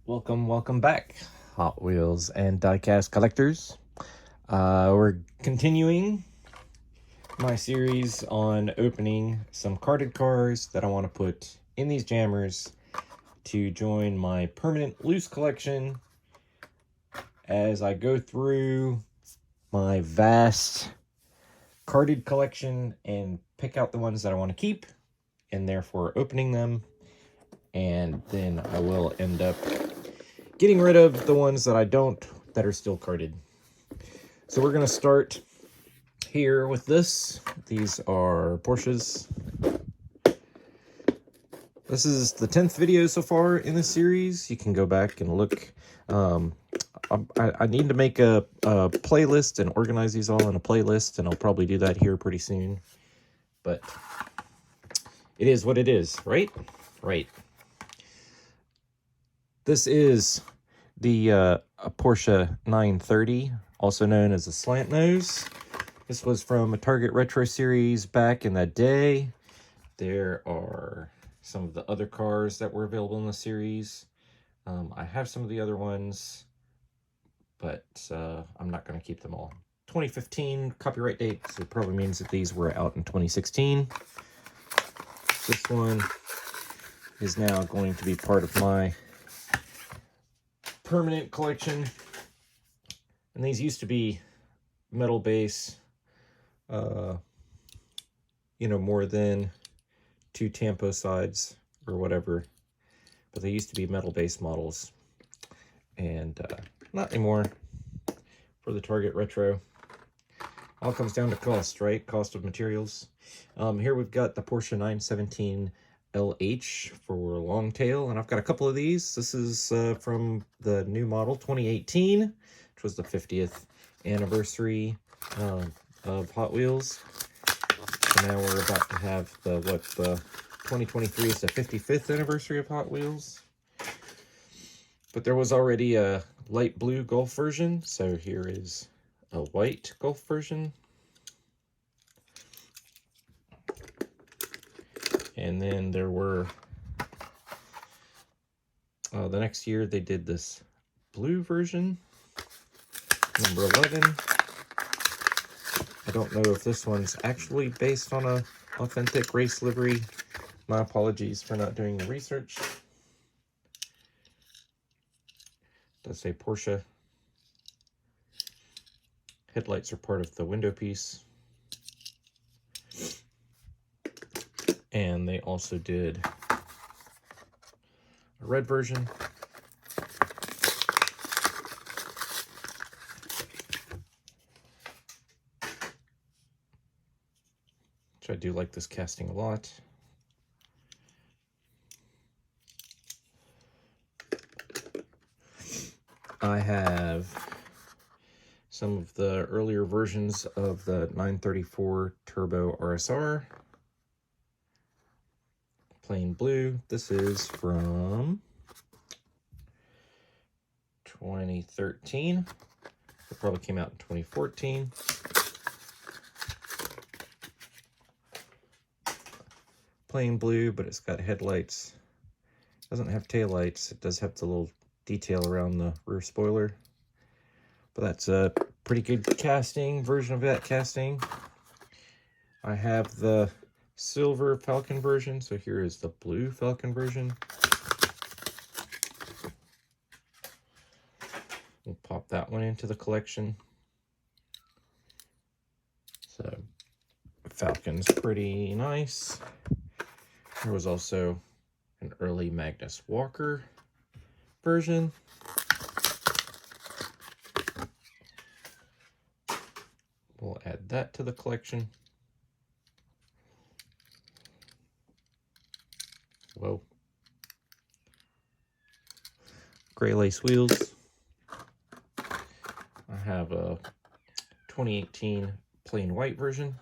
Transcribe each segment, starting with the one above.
Welcome back, Hot Wheels and diecast collectors. We're continuing my series on opening some carded cars that I want to put in these jammers to join my permanent loose collection as I go through my vast carded collection and pick out the ones that I want to keep and therefore opening them, and then I will end up getting rid of the ones that I don't, that are still carded. So we're going to start here with this. These are Porsches. This is the 10th video so far in this series. You can go back and look. I need to make a playlist and organize these all in a playlist, and I'll probably do that here pretty soon. But it is what it is, right? Right. This is the Porsche 930, also known as a slant nose. This was from a Target Retro series back in the day. There are some of the other cars that were available in the series. I have some of the other ones, but I'm not going to keep them all. 2015 copyright date, so it probably means that these were out in 2016. This one is now going to be part of my permanent collection, and these used to be metal base, more than 2 tampo sides or whatever, but they used to be metal base models, and not anymore for the Target Retro. All comes down to cost, right? Cost of materials. Here we've got the Porsche 917 LH for long tail, and I've got a couple of these. This is from the new model 2018, which was the 50th anniversary of Hot Wheels. So now we're about to have the 2023 is the 55th anniversary of Hot Wheels. But there was already a light blue Golf version, so here is a white Golf version. And then there were, the next year they did this blue version, number 11. I don't know if this one's actually based on a authentic race livery. My apologies for not doing the research. It does say Porsche. Headlights are part of the window piece. And they also did a red version. Which I do like this casting a lot. I have some of the earlier versions of the 934 Turbo RSR. Plain blue. This is from 2013. It probably came out in 2014. Plain blue, but it's got headlights. Doesn't have taillights. It does have the little detail around the rear spoiler. But that's a pretty good casting, version of that casting. I have the silver Falcon version, so here is the blue Falcon version. We'll pop that one into the collection. So Falcon's pretty nice. There was also an early Magnus Walker version. We'll add that to the collection. Whoa. Gray lace wheels. I have a 2018 plain white version.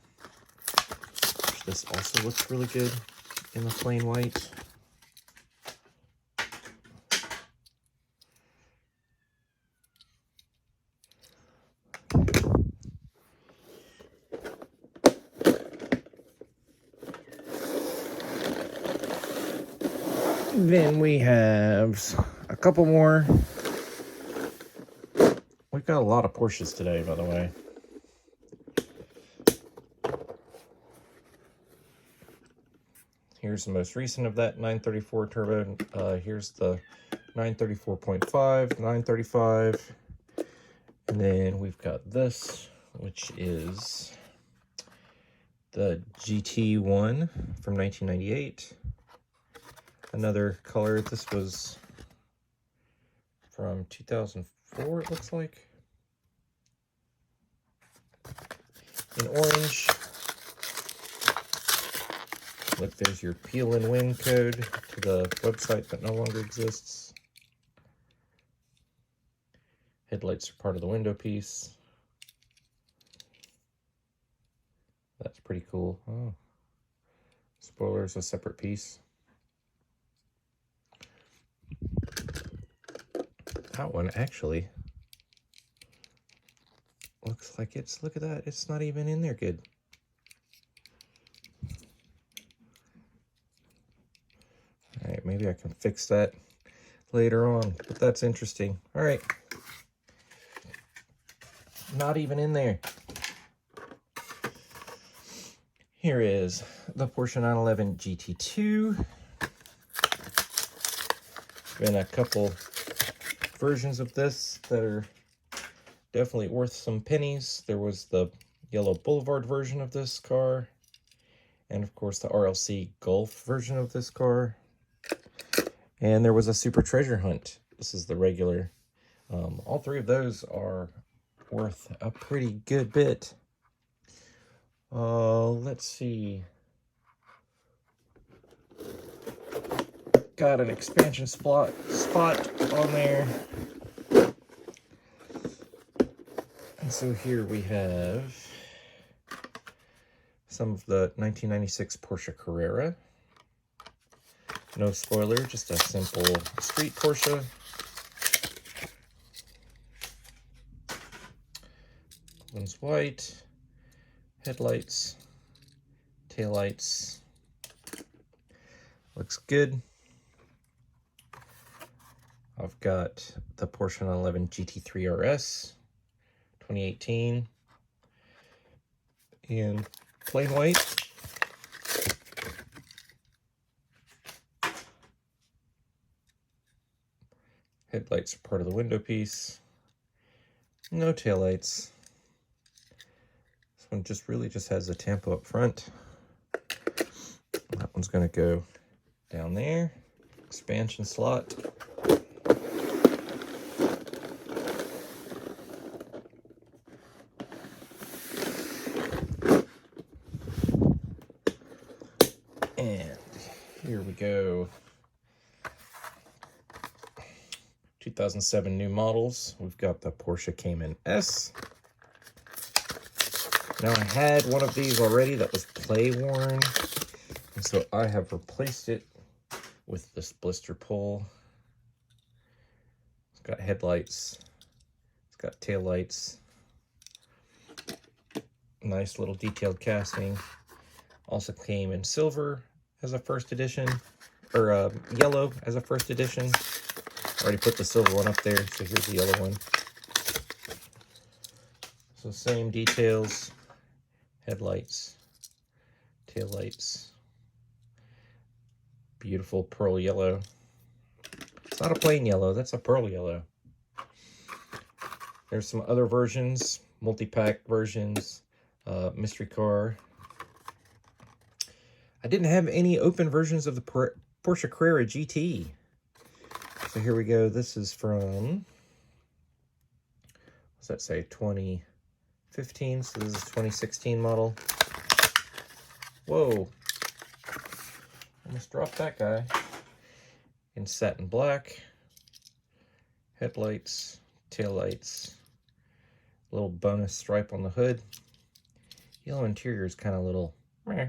This also looks really good in the plain white. Then we have a a couple more. We've got a lot of Porsches today, by the way. Here's the most recent of that 934 turbo. Here's the 934.5, 935. And then we've got this, which is the GT1 from 1998. Another color. This was from 2004, it looks like. In orange. Look, there's your peel and win code to the website that no longer exists. Headlights are part of the window piece. That's pretty cool. Oh. Spoiler is a separate piece. That one actually looks like it's, look at that, it's not even in there good. All right, maybe I can fix that later on, but that's interesting. All right. Not even in there. Here is the Porsche 911 GT2. Been a couple versions of this that are definitely worth some pennies. There was the yellow Boulevard version of this car, and of course the RLC Golf version of this car. And there was a Super Treasure Hunt. This is the regular. All three of those are worth a pretty good bit. Let's see. Got an expansion spot on there. And so here we have some of the 1996 Porsche Carrera. No spoiler, just a simple street Porsche. One's white. Headlights, taillights. Looks good. I've got the Porsche 911 GT3 RS 2018 in plain white. Headlights are part of the window piece. No taillights. This one just really just has the tampo up front. That one's going to go down there. Expansion slot. And here we go. 2007 new models. We've got the Porsche Cayman S. Now I had one of these already that was play worn, and so I have replaced it with this blister pull. It's got headlights, it's got tail lights, nice little detailed casting. Also came in silver as a first edition, or yellow as a first edition. Already put the silver one up there, so here's the yellow one. So same details. Headlights, tail lights, beautiful pearl yellow. It's not a plain yellow, that's a pearl yellow. There's some other versions, multi-pack versions, mystery car. I didn't have any open versions of the Porsche Carrera GT. So here we go. This is from, what's that say, 2015, so this is 2016 model. Whoa, almost dropped that guy. In satin black, headlights, taillights, little bonus stripe on the hood. Yellow interior is kind of a little meh,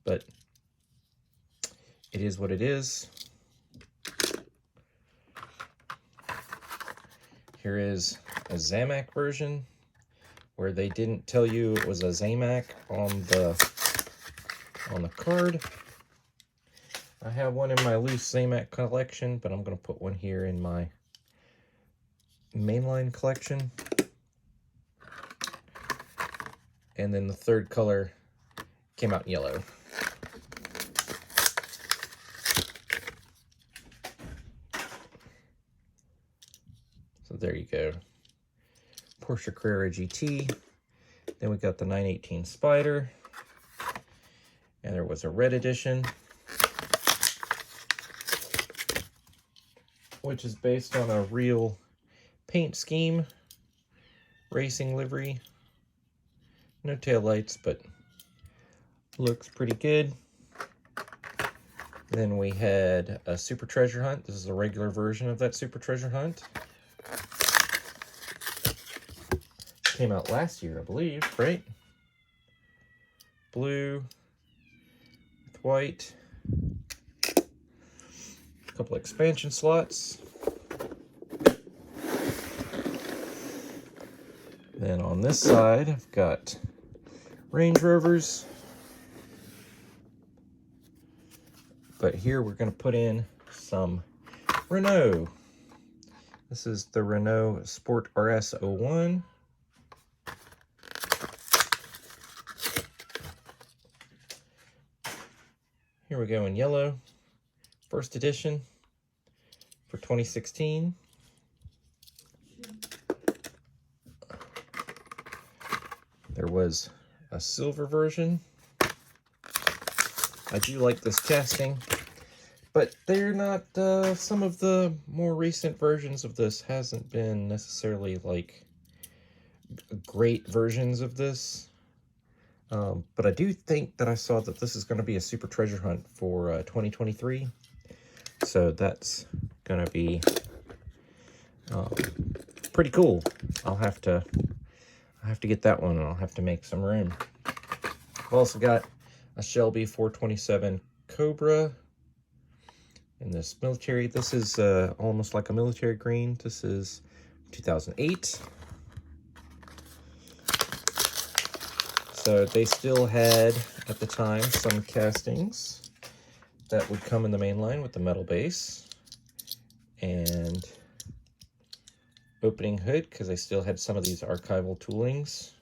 but it is what it is. Here is a Zamac version, where they didn't tell you it was a Zamac on the card. I have one in my loose Zamac collection, but I'm going to put one here in my mainline collection. And then the third color came out in yellow. So there you go. Porsche Carrera GT. Then we got the 918 Spider. And there was a red edition, which is based on a real paint scheme, racing livery. No taillights, but looks pretty good. Then we had a Super Treasure Hunt. This is a regular version of that Super Treasure Hunt. Came out last year, I believe, right? Blue with white. A couple expansion slots. Then on this side, I've got Range Rovers. But here we're going to put in some Renault. This is the Renault Sport RS 01. Here we go in yellow, first edition for 2016. There was a silver version. I do like this casting, but they're not, some of the more recent versions of this hasn't been necessarily like great versions of this. But I do think that I saw that this is going to be a Super Treasure Hunt for 2023. So that's going to be pretty cool. I'll have to get that one, and I'll have to make some room. I've also got a Shelby 427 Cobra in this military. This is almost like a military green. This is 2008. So they still had, at the time, some castings that would come in the main line with the metal base and opening hood, because they still had some of these archival toolings,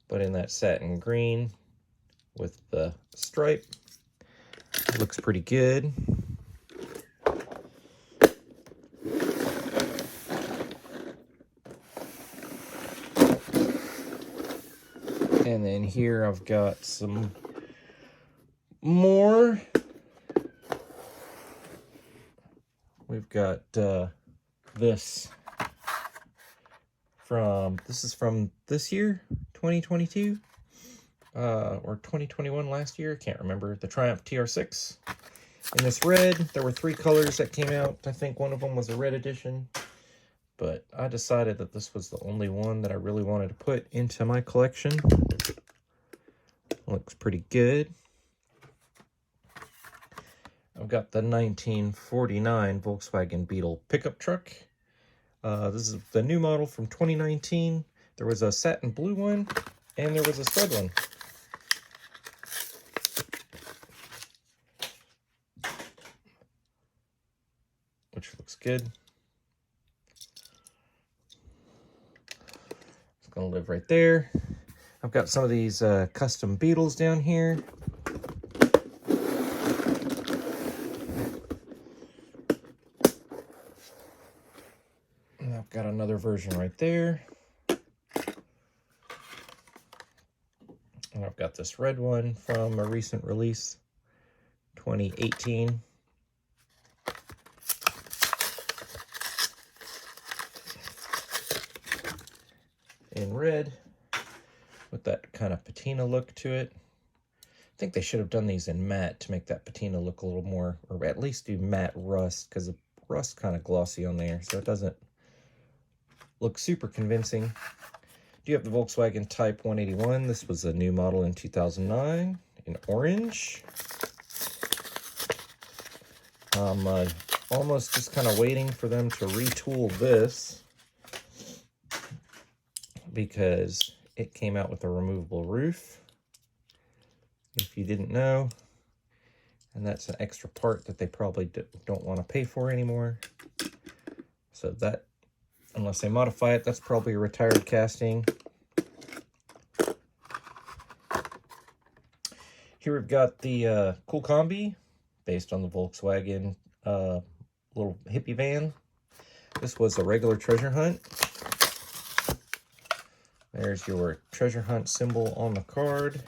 but in that satin green with the stripe. It looks pretty good. And then here I've got some more. We've got this is from this year, 2022, or 2021 last year, I can't remember. The Triumph TR6 in this red. There were 3 colors that came out. I think one of them was a red edition, but I decided that this was the only one that I really wanted to put into my collection. Looks pretty good. I've got the 1949 Volkswagen Beetle pickup truck. This is the new model from 2019. There was a satin blue one, and there was a stud one. Which looks good. It's gonna live right there. I've got some of these custom Beetles down here. And I've got another version right there. And I've got this red one from a recent release, 2018. In red, with that kind of patina look to it. I think they should have done these in matte to make that patina look a little more, or at least do matte rust, because the rust kind of glossy on there, so it doesn't look super convincing. Do you have the Volkswagen Type 181? This was a new model in 2009 in orange. I'm almost just kind of waiting for them to retool this, because it came out with a removable roof. If you didn't know, And that's an extra part that they probably don't want to pay for anymore. So that, unless they modify it, that's probably a retired casting. Here we've got the Cool Combi, based on the Volkswagen little hippie van. This was a regular treasure hunt. There's your treasure hunt symbol on the card.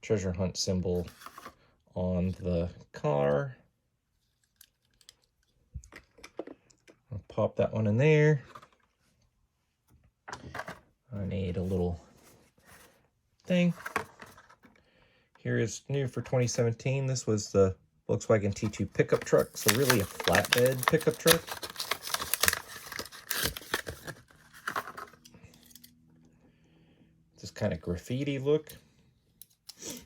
Treasure hunt symbol on the car. I'll pop that one in there. I need a little thing. Here is new for 2017. This was the Volkswagen T2 pickup truck, so really a flatbed pickup truck. This kind of graffiti look. So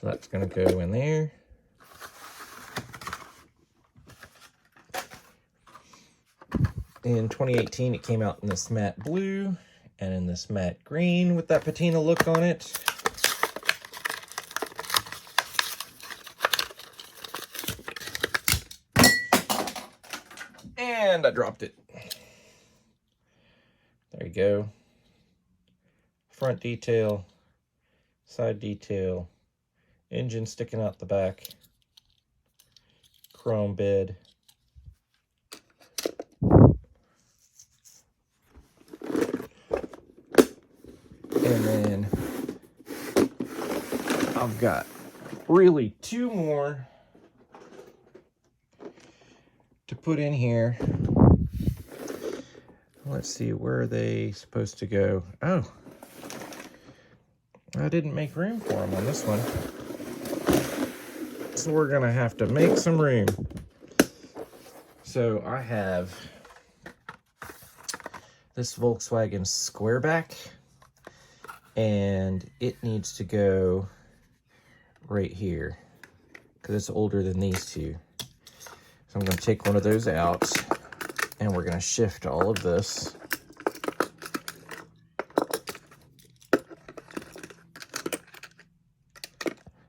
that's going to go in there. In 2018, it came out in this matte blue and in this matte green with that patina look on it. And I dropped it. There you go. Front detail, side detail, engine sticking out the back, chrome bed. And then I've got really two more to put in here. Let's see, where are they supposed to go? Oh, I didn't make room for them on this one. So we're gonna have to make some room. So I have this Volkswagen Squareback, and it needs to go right here because it's older than these two. So I'm going to take one of those out, and we're going to shift all of this.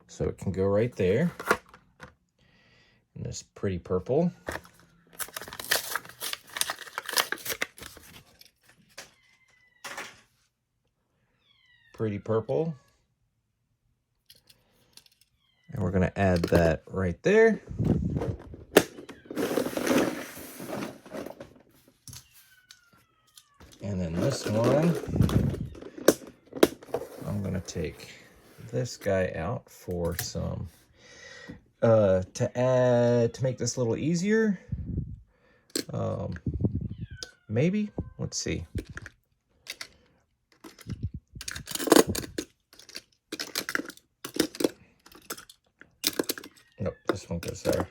So it can go right there. And this pretty purple. Pretty purple. And we're going to add that right there. And then this one, I'm going to take this guy out for some, to make this a little easier. Maybe, let's see. Nope, this one goes there.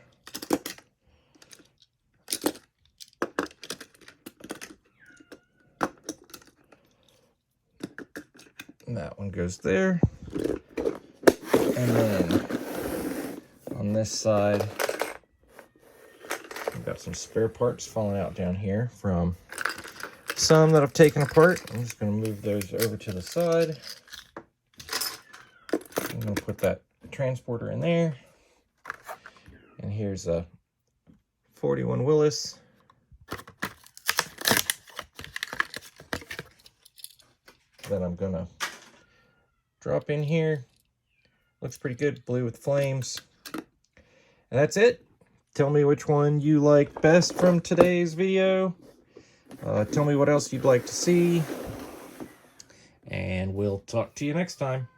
And that one goes there. And then on this side, I've got some spare parts falling out down here from some that I've taken apart. I'm just going to move those over to the side. I'm going to put that transporter in there. And here's a 41 Willys. That I'm going to drop in here. Looks pretty good, blue with flames. And that's it. Tell me which one you like best from today's video. Tell me what else you'd like to see. And we'll talk to you next time.